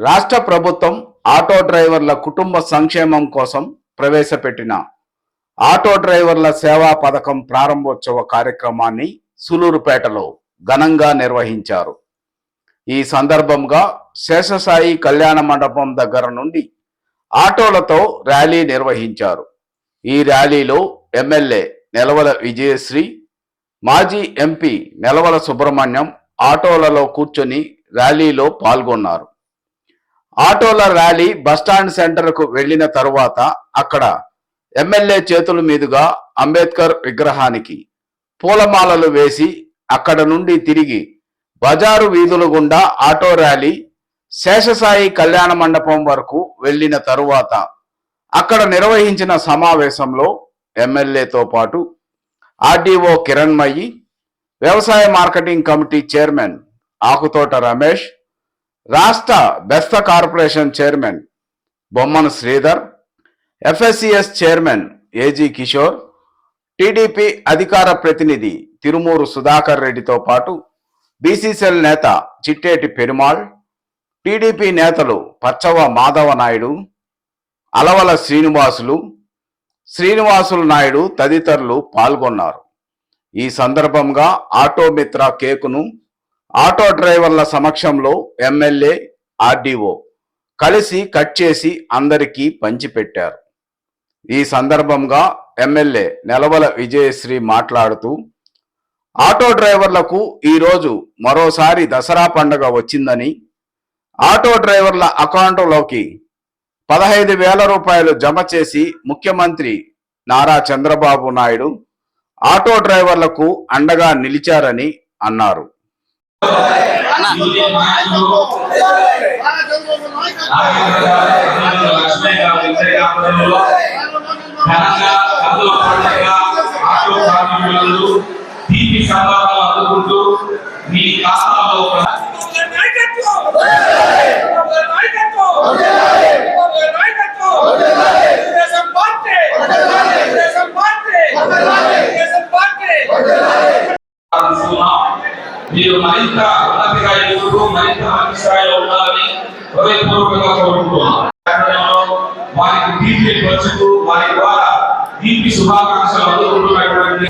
రాష్ట్ర ప్రభుత్వం ఆటో డ్రైవర్ల కుటుంబ సంక్షేమం కోసం ప్రవేశపెట్టిన ఆటో డ్రైవర్ల సేవా పథకం ప్రారంభోత్సవ కార్యక్రమాన్ని సూలూరుపేటలో ఘనంగా నిర్వహించారు. ఈ సందర్భంగా శేషసాయి కళ్యాణ మండపం దగ్గర నుండి ఆటోలతో ర్యాలీ నిర్వహించారు. ఈ ర్యాలీలో ఎమ్మెల్యే నెలవల విజయశ్రీ, మాజీ ఎంపీ నెలవల సుబ్రహ్మణ్యం ఆటోలలో కూర్చొని ర్యాలీలో పాల్గొన్నారు. ఆటోల ర్యాలీ బస్టాండ్ సెంటర్కు వెళ్లిన తరువాత అక్కడ ఎమ్మెల్యే చేతుల మీదుగా అంబేద్కర్ విగ్రహానికి పూలమాలలు వేసి అక్కడ నుండి తిరిగి బజారు వీధుల గుండా ఆటో ర్యాలీ శేషసాయి కళ్యాణ మండపం వరకు వెళ్లిన తరువాత అక్కడ నిర్వహించిన సమావేశంలో ఎమ్మెల్యేతో పాటు ఆర్డీఓ కిరణ్మయి, వ్యవసాయ marketing committee chairman Akuthota Ramesh, రాష్ట్ర Bestha corporation chairman Bommana Sridhar, FSCS chairman AG Kishore, TDP అధికార ప్రతినిధి తిరుమూరు సుధాకర్ రెడ్డితో పాటు బీసీసీఎల్ నేత చిట్టేటి పెరుమాళ్, టీడీపీ నేతలు పచ్చవ మాధవ నాయుడు, అలవల శ్రీనివాసులు నాయుడు తదితరులు పాల్గొన్నారు. ఈ సందర్భంగా ఆటో మిత్ర కేకును ఆటో డ్రైవర్ల సమక్షంలో ఎమ్మెల్యే, ఆర్డీఓ కలిసి కట్ చేసి అందరికీ పంచిపెట్టారు. ఈ సందర్భంగా ఎమ్మెల్యే నెలవల విజయశ్రీ మాట్లాడుతూ, ఆటో డ్రైవర్లకు ఈరోజు మరోసారి దసరా పండుగ వచ్చిందని, ఆటో డ్రైవర్ల అకౌంట్లోకి 15,000 రూపాయలు జమ చేసి ముఖ్యమంత్రి నారా చంద్రబాబు నాయుడు ఆటో డ్రైవర్లకు అండగా నిలిచారని అన్నారు. మీరు మరింత ఉన్నతిగా ఎదుగుతూ మరింత మంచి స్థాయిలో ఉండాలని హృదయపూర్వకంగా కోరుకుంటున్నాం. వారికి దీపి వచ్చుతూ వారి ద్వారా దీపి శుభాకాంక్షలు అందుకుంటున్నటువంటి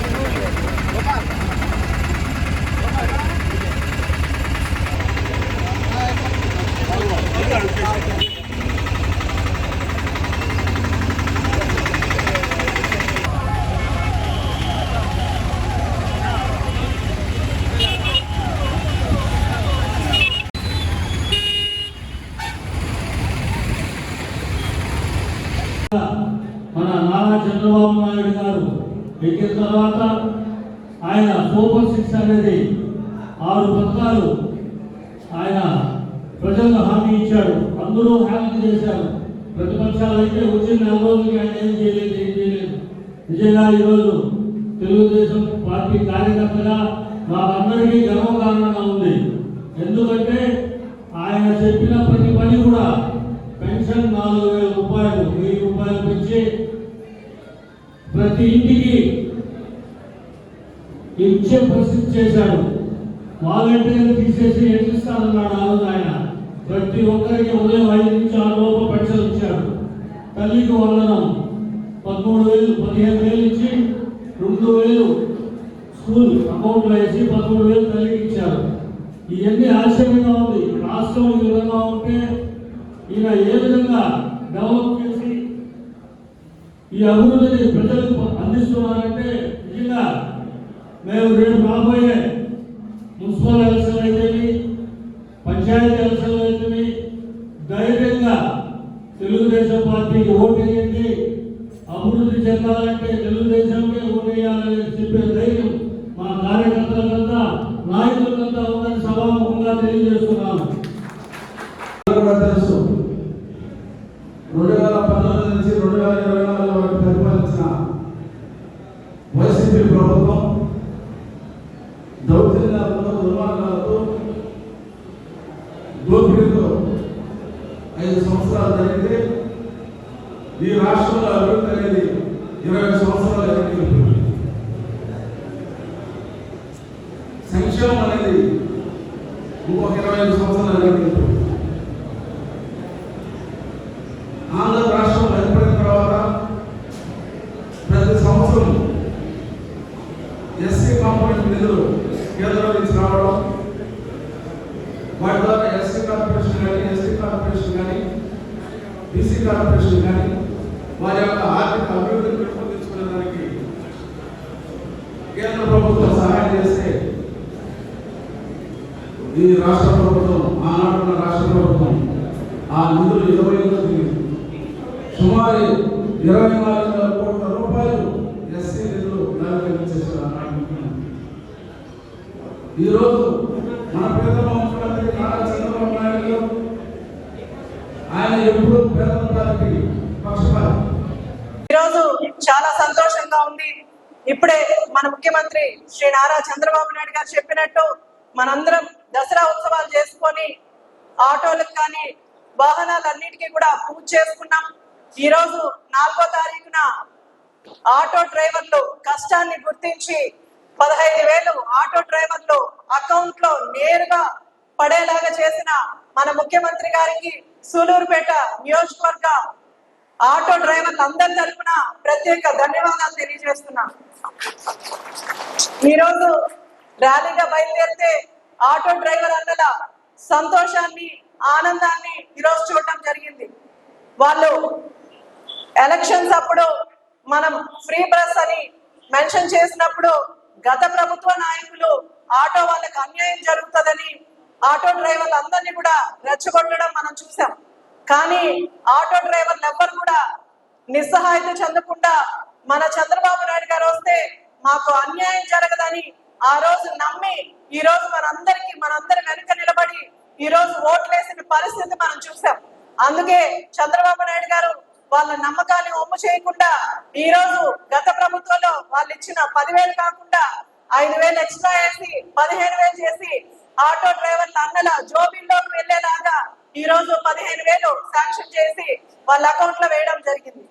మన నారా చంద్రబాబు నాయుడు గారు ఎక్కిన తర్వాత ఆయన సూపర్ 6 అనేది 6 పథకాలు ఆయన ప్రజలకు హామీ ఇచ్చాడు. అందరూ హామీ చేశారు. ప్రతిపక్షాలు అయితే వచ్చిన 4 రోజులకి ఆయన ఏం చేయలేదు. నిజంగా ఈరోజు తెలుగుదేశం పార్టీ కార్యకర్తగా మాకందరికీ గర్వకారణంగా ఉంది. ఎందుకంటే ఆయన చెప్పిన ప్రతి పని కూడా పెన్షన్ 4,000 రూపాయలు 1,000 రూపాయలు పెంచి ప్రతి ఇంటికి ఇచ్చే పరిస్థితి చేశాడు. వాలంటీర్లు తీసేసి ఎట్లిస్తానన్నాడు ఆ రోజు ఆయన. ప్రతి ఒక్కరికి ఉదయం 5 నుంచి 6 లోపు పెన్షన్ ఇచ్చాడు. తల్లికి వందనం 13,000 15,000 ఇచ్చి 2,000 స్కూల్ అకౌంట్లో వేసి 13,000 తల్లికి ఇచ్చారు. ఇవన్నీ ఆశ్చర్యంగా ఉంది. రాష్ట్రం ఈ విధంగా ఉంటే ఈయన ఏ విధంగా డెవలప్ చేసి ఈ అభివృద్ధిని ప్రజలకు అందిస్తున్నారంటే నిజంగా మేము రేపు రాబోయే మున్సిపల్ ఎలక్షన్ అయితేవి, పంచాయతీ ఎలక్షన్లు అయితేవి ధైర్యంగా తెలుగుదేశం పార్టీకి ఓటు వేయండి, అభివృద్ధి చెందాలంటే తెలుగుదేశంకే ఓటు వేయాలని చెప్పే ధైర్యం మా కార్యకర్తలకంతా నాయకులకంతా ఉందని సభాముఖంగా తెలియజేస్తున్నాను. తెలుసు 2019 నుంచి 2024 వరకు పరిపాలించిన వైసీపీ ప్రభుత్వం దౌర్జన్యాలతో, దుర్మార్గాలతో, దోపిడీతో 5 సంవత్సరాలు జరిగితే ఈ రాష్ట్రంలో అభివృద్ధి అనేది 20 సంవత్సరాలు జరిగింది. సంక్షేమం అనేది ఇంకొక 25 సంవత్సరాలు జరిగింది. వాటి ద్వారా ఎస్సీ కార్పొరేషన్ కానీ, ఎస్టీ కార్పొరేషన్ కానీ, బీసీ కార్పొరేషన్ కానీ వారి యొక్క ఆర్థిక అభివృద్ధిని పెంపొందించుకునే దానికి కేంద్ర ప్రభుత్వం సహాయం చేస్తే ఈ రాష్ట్ర ప్రభుత్వం, ఆనాడున్న రాష్ట్ర ప్రభుత్వం ఆ నిధులు 20 సుమారు 24,000 కోట్ల రూపాయలు ఎస్సీ నిధులు చేశారు ఆనాడు ముఖ్యమంత్రి. ఈరోజు మన పేదల ముఖ్యమంత్రి నారా చంద్రబాబు నాయుడు గారు ఆయన ఎప్పుడూ పేదలకు పక్షపాతి. ఈరోజు చాలా సంతోషంగా ఉంది. ఇప్పుడే మన ముఖ్యమంత్రి శ్రీ నారా చంద్రబాబు నాయుడు గారు చెప్పినట్టు మనందరం దసరా ఉత్సవాలు చేసుకొని ఆటోలకు కానీ వాహనాలన్నిటికీ కూడా పూజ చేసుకున్నాం. ఈరోజు 4వ తారీఖున ఆటో డ్రైవర్లు కష్టాన్ని గుర్తించి 15,000 ఆటో డ్రైవర్లు అకౌంట్ లో నేరుగా పడేలాగా చేసిన మన ముఖ్యమంత్రి గారికి సూలూరుపేట నియోజకవర్గ ఆటో డ్రైవర్లు అందరి తరఫున ప్రత్యేక ధన్యవాదాలు తెలియజేస్తున్నాం. ఈరోజు ర్యాలీగా బయలుదేరితే ఆటో డ్రైవర్ అన్నల సంతోషాన్ని, ఆనందాన్ని ఈరోజు చూడటం జరిగింది. వాళ్ళు ఎలక్షన్స్ అప్పుడు మనం ఫ్రీ బస్ అని మెన్షన్ చేసినప్పుడు గత ప్రభుత్వ నాయకులు ఆటో వాళ్ళకి అన్యాయం జరుగుతుందని ఆటో డ్రైవర్లు అందరినీ కూడా రెచ్చగొట్టడం మనం చూసాం. కానీ ఆటో డ్రైవర్లు ఎవ్వరు కూడా నిస్సహాయత చెందకుండా మన చంద్రబాబు నాయుడు గారు వస్తే మాకు అన్యాయం జరగదని ఆ రోజు నమ్మి ఈ రోజు మనందరి వెనుక నిలబడి ఈ రోజు ఓట్లేసిన పరిస్థితి మనం చూసాం. అందుకే చంద్రబాబు నాయుడు గారు వాళ్ళ నమ్మకాన్ని ఒమ్ము చేయకుండా ఈ రోజు గత ప్రభుత్వంలో వాళ్ళు ఇచ్చిన 10,000 కాకుండా 5,000 ఎక్స్ట్రా వేసి 15,000 చేసి ఆటో డ్రైవర్ల అన్నల జోబీల్లోకి వెళ్లేలాగా ఈ రోజు 15,000 శాంక్షన్ చేసి వాళ్ళ అకౌంట్ లో వేయడం జరిగింది.